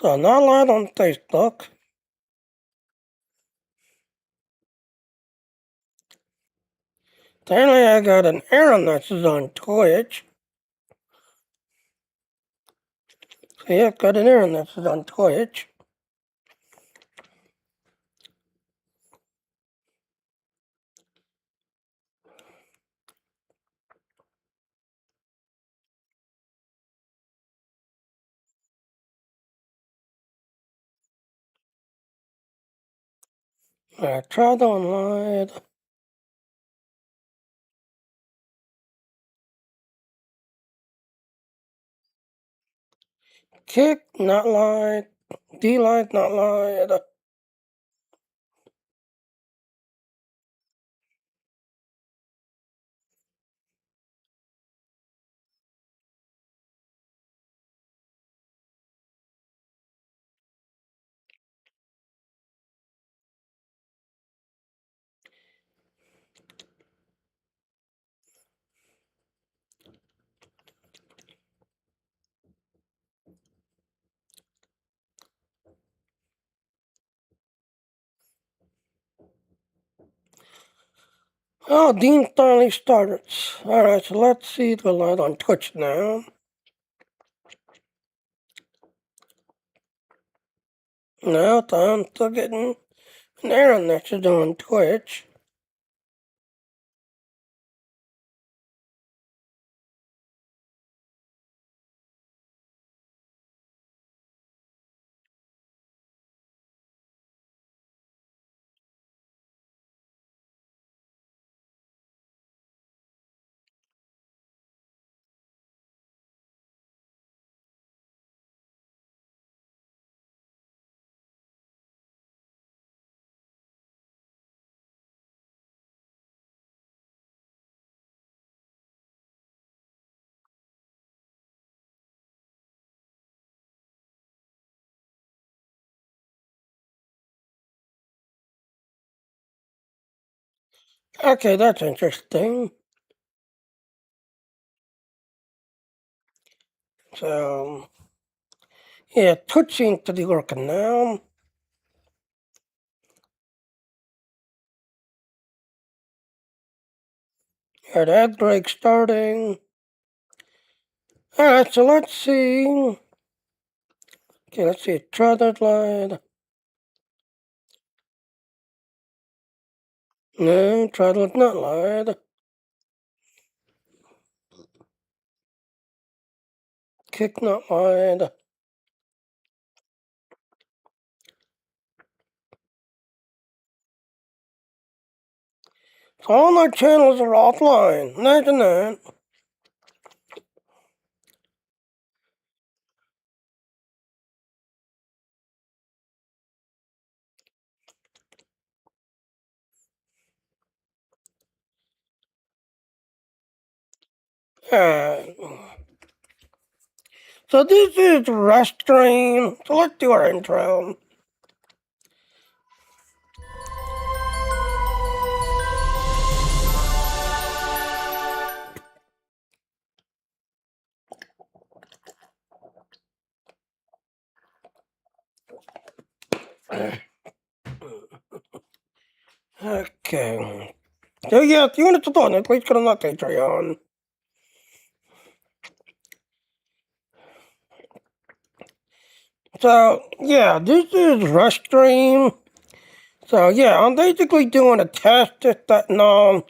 So not live on Facebook. Apparently I got an error message on Twitch. So yeah, got an error message on Twitch. I tried online. Kick, not live. D-Live, not live. Oh, Dean finally started. Alright, so let's see the light on Twitch now. Now I'm still getting an error message on Twitch. Okay, that's interesting. So, yeah, Twitch seems to be working now. Got ad break starting. Alright, so let's see. Okay, let's see. Try that line. No, try that not line. Kick not line. So all my channels are offline. Imagine that. Alright. So this is Rest Stream. So let's do our intro. Okay. So yeah, if you want to support it, please go to my Patreon. So yeah, this is Rest Stream. So yeah, I'm basically doing a test at that now.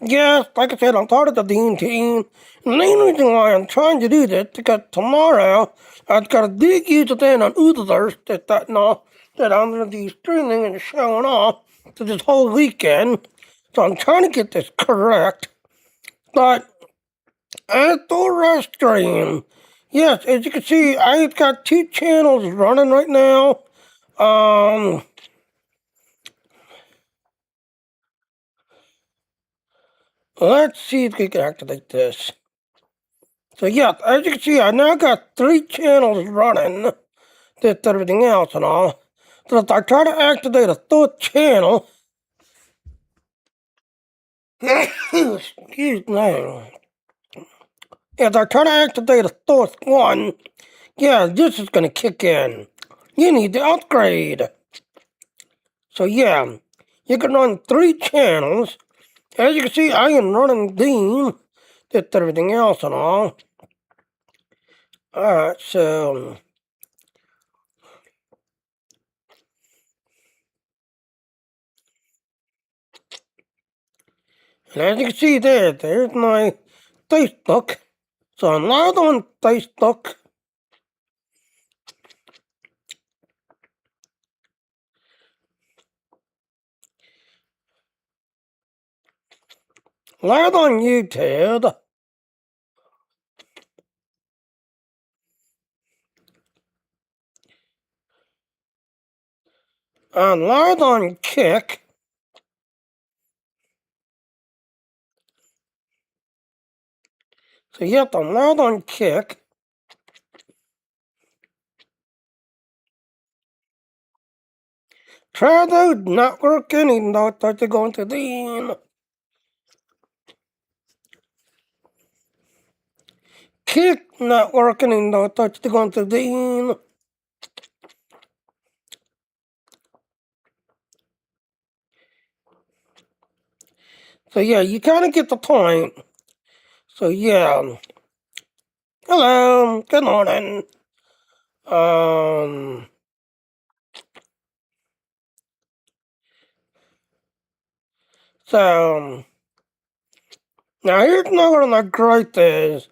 Yes, like I said, I'm part of the Dean team. And the main reason why I'm trying to do this is because tomorrow I've got a big huge event on Others that now that I'm going to be streaming and showing off for this whole weekend. So I'm trying to get this correct. But at the Rest Stream, yes, as you can see, I've got 2 channels running right now. Let's see if we can activate this. So yeah, as you can see, I now got 3 channels running. Did everything else and all. So if I try to activate a 3rd channel, excuse me. If I try to activate a 4th one, Yeah, this is gonna kick in. You need to upgrade. So yeah, you can run 3 channels. As you can see, I am running Dean. Did everything else and all. Alright, so and as you can see there's my Facebook. So I'm live on Facebook. Live on YouTube. I'm live on Kick. So yep, I'm live on Kick. Try those not working even though I thought they're going to Dean. Kick not working even though I thought they're going to Dean. So yeah, you kind of get the point. So yeah. Hello, good morning. So now here's another one that great is.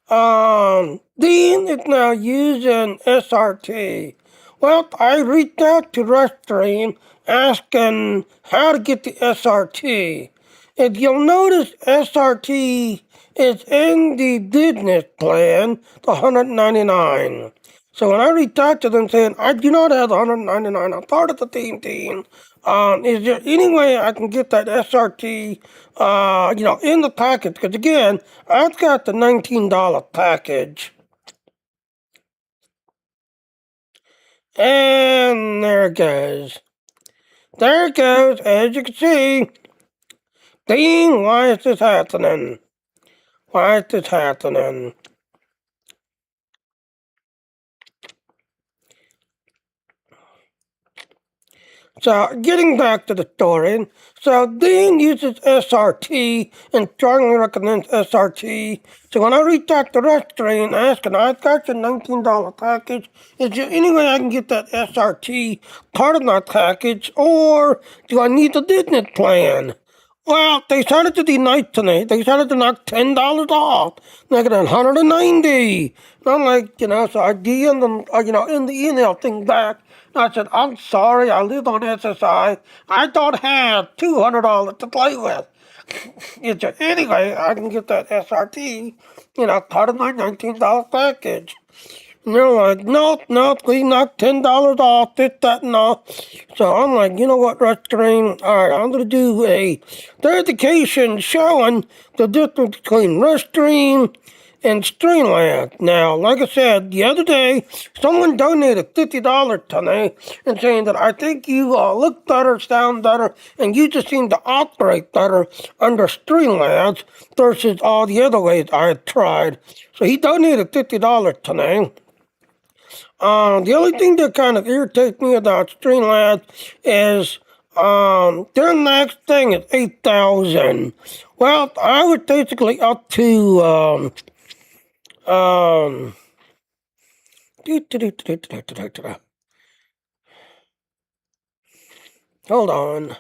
Dean is now using SRT. Well, I reached out to Restream asking how to get the SRT. If you'll notice, SRT is in the business plan, the 199. So when I reached out to them saying, I do not have the 199, I'm part of the team, is there any way I can get that SRT, in the package? Because again, I've got the $19 package. And there it goes. There it goes, as you can see. Dean, why is this happening? Why is this happening? So, getting back to the story, so Dean uses SRT and strongly recommends SRT. So when I reached out to Restream asking, I've got your $19 package, is there any way I can get that SRT part of my package, or do I need the business plan? Well, they started to be nice tonight. They started to knock $10 off. They got 190. And I'm like, so I DM'd them, in the email thing back. I said, I'm sorry, I live on SSI. I don't have $200 to play with. Anyway, I can get that SRT, part of my $19 package. And they're like, nope, we knocked $10 off, this, that, and all. So I'm like, you know what, Restream? All right, I'm going to do a verification showing the difference between Restream and Streamland. Now, like I said, the other day, someone donated $50 to me and saying that I think you look better, sound better, and you just seem to operate better under Streamland versus all the other ways I had tried. So he donated $50 to me. The only thing that kind of irritates me about Streamlabs is their next thing is 8,000. Well, I was basically up to hold on.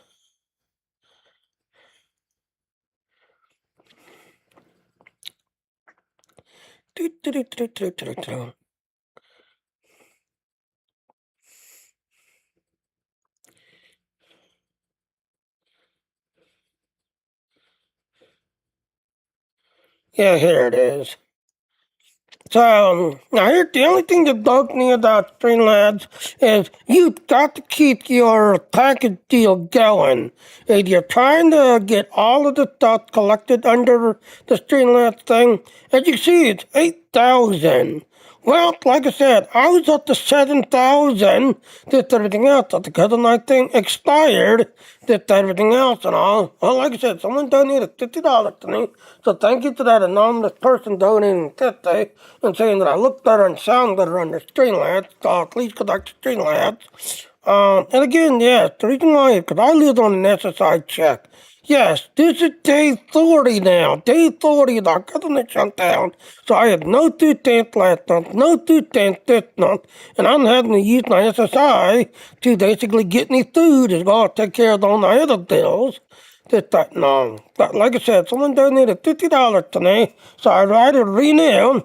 Yeah, here it is. So, now here's the only thing that bugs me about Streamlabs is you've got to keep your package deal going. If you're trying to get all of the stuff collected under the Streamlabs thing, as you see, it's 8,000. Well, like I said, I was up to 7,000, did everything else. Because of my thing expired, did everything else and all. Well, like I said, someone donated $50 to me. So thank you to that anonymous person donating 50 and saying that I look better and sound better under Streamlabs. So please contact Streamlabs. And again, yes, the reason why is because I lived on an SSI check. Yes, this is day 30 now. Day 30 of our government shutdown. So I had no 2/10 last month, no 2/10 this month, and I'm having to use my SSI to basically get me food as well as take care of all my other bills. This, that, and all. But like I said, someone donated $50 to me, so I'd rather renew.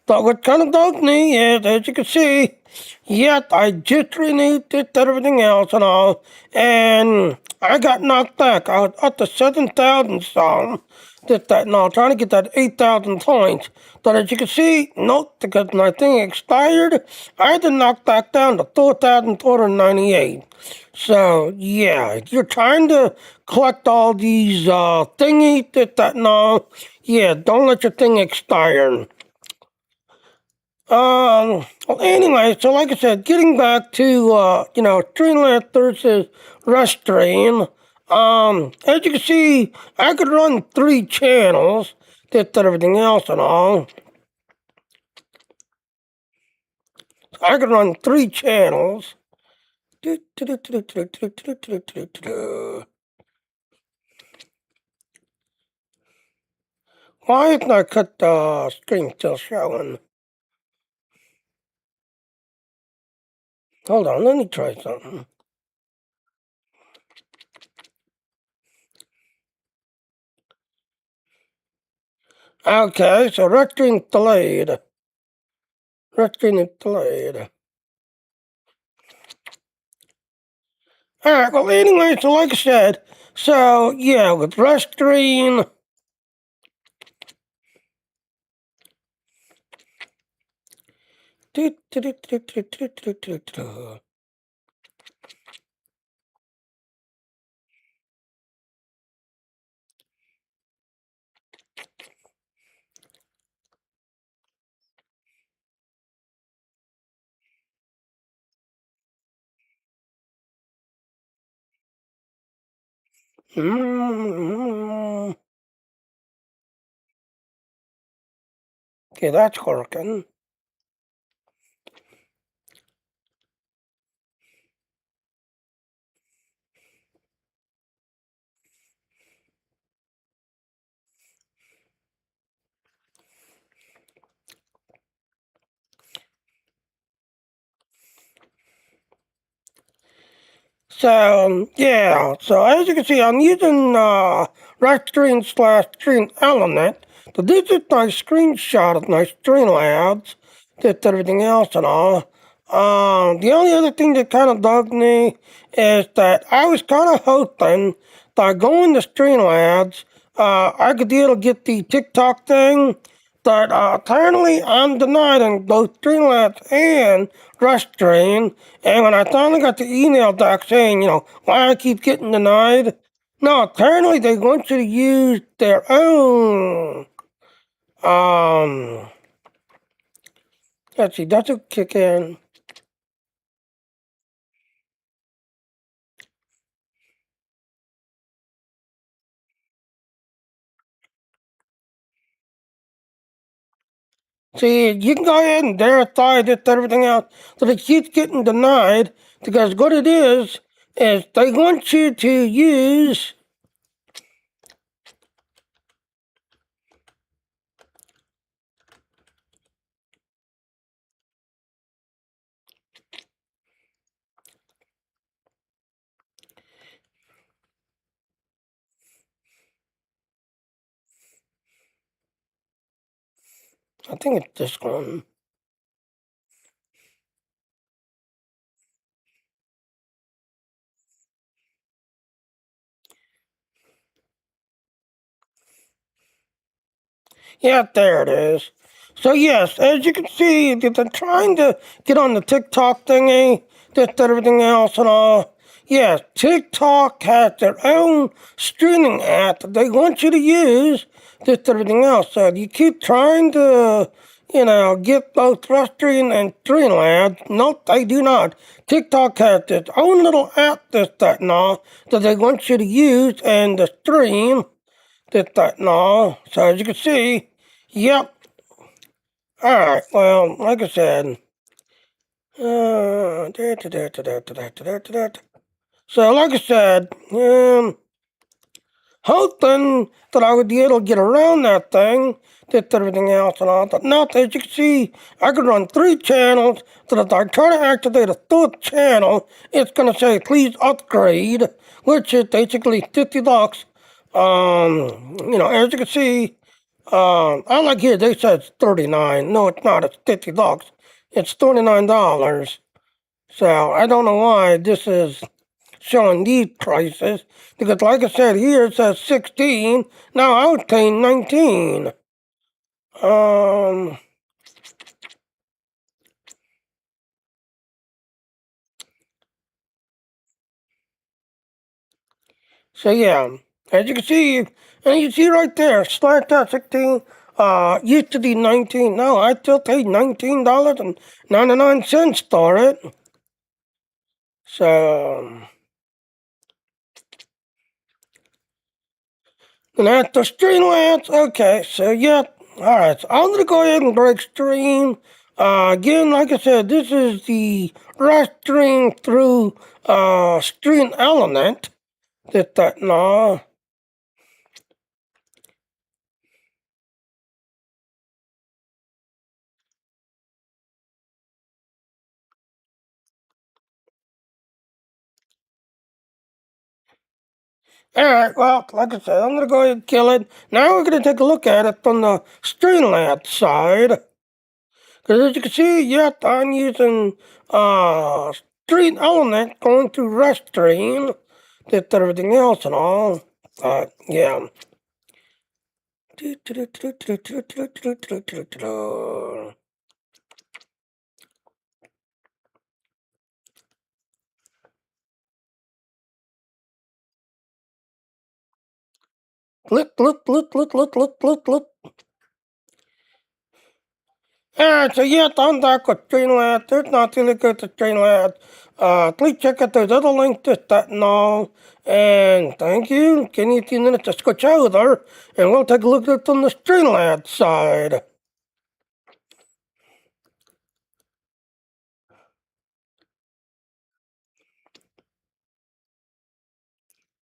But what kind of dogs me is, as you can see, yet I just renewed it and everything else and all, and I got knocked back. I was up to 7,000 some, this, that, and all, trying to get that 8,000 points. But as you can see, nope, because my thing expired, I had to knock back down to 4,498. So, yeah, if you're trying to collect all these thingies, this, that, and all, yeah, don't let your thing expire. Well, anyway, so like I said, getting back to, Streamlabs versus Restream, as you can see, I could run 3 channels, did everything else and all. I could run 3 channels. Why is not cut the screen still showing? Hold on, let me try something. Okay, so Restream delayed. Restream is delayed. Alright, well anyway, so like I said, so yeah, with Restream, okay, that's working. So, yeah, so as you can see, I'm using Restream/Stream Element. So this is my screenshot of my Streamlabs, just everything else and all. The only other thing that kind of bugged me is that I was kind of hoping by going to Streamlabs, I could be able to get the TikTok thing, but apparently I'm denied on both Streamlabs and Restream. And when I finally got the email back saying, why I keep getting denied, no, apparently they want you to use their own, let's see, that's a kick in. See, you can go ahead and verify this, everything else, but it keeps getting denied because what it is they want you to use. I think it's this one. Yeah, there it is. So yes, as you can see, they're trying to get on the TikTok thingy, just everything else and all. Yes, TikTok has their own streaming app that they want you to use, just everything else. So you keep trying to, get both terrestrial and Streamlabs. Nope, they do not. TikTok has its own little app, this, that, and all, that they want you to use and to stream, this, that, and all. So as you can see, yep. Alright, well, like I said, so like I said, hoping that I would be able to get around that thing, did everything else and all. But now, as you can see, I could run 3 channels, that if I try to activate a 4th channel, it's going to say, please upgrade, which is basically $50. As you can see, I like here, they said it's 39. No, it's not, it's $50. It's $39. So, I don't know why this is showing these prices, because like I said, here it says 16. Now I was paying 19. So yeah, as you can see, and you see right there, slash out 16, used to be 19. No, I still paid $19.99 for it. So, and that's the Streamlabs. Okay, so yeah, alright, so I'm gonna go ahead and break stream. Again, like I said, this is the REST stream through Stream Element. That, no. Alright, well, like I said, I'm gonna go ahead and kill it. Now we're gonna take a look at it from the Streamlabs side. Because as you can see, yep, I'm using Stream Element going through REST stream. Did everything else and all. Yeah. Look. Alright, so yeah, I'm back with Streamlabs. There's not really good to Streamlabs. Please check out those other links, this, that, and all. And thank you. Give me a few minutes to switch over, and we'll take a look at it from the Streamlabs side.